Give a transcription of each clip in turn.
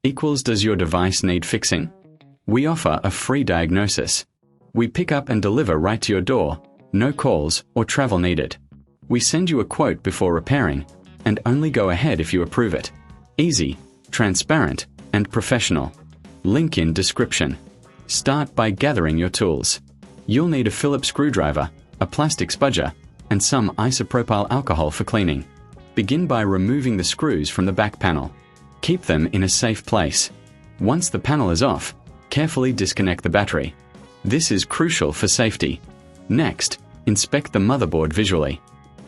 equals does your device need fixing? We offer a free diagnosis. We pick up and deliver right to your door, no calls or travel needed. We send you a quote before repairing, and only go ahead if you approve it. Easy, transparent, and professional. Link in description. Start by gathering your tools. You'll need a Phillips screwdriver, a plastic spudger, and some isopropyl alcohol for cleaning. Begin by removing the screws from the back panel. Keep them in a safe place. Once the panel is off, carefully disconnect the battery. This is crucial for safety. Next, inspect the motherboard visually.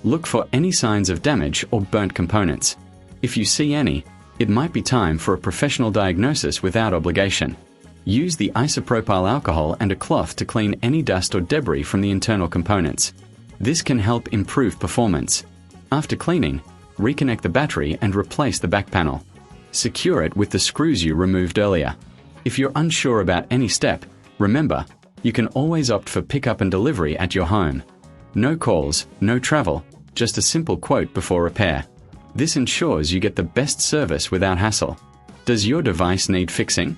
Look for any signs of damage or burnt components. If you see any, it might be time for a professional diagnosis without obligation. Use the isopropyl alcohol and a cloth to clean any dust or debris from the internal components. This can help improve performance. After cleaning, reconnect the battery and replace the back panel. Secure it with the screws you removed earlier. If you're unsure about any step, remember, you can always opt for pickup and delivery at your home. No calls, no travel, just a simple quote before repair. This ensures you get the best service without hassle. Does your device need fixing?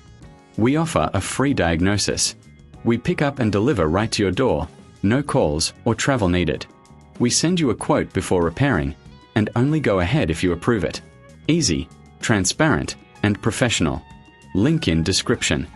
We offer a free diagnosis. We pick up and deliver right to your door, no calls or travel needed. We send you a quote before repairing, and only go ahead if you approve it. Easy, transparent, and professional. Link in description.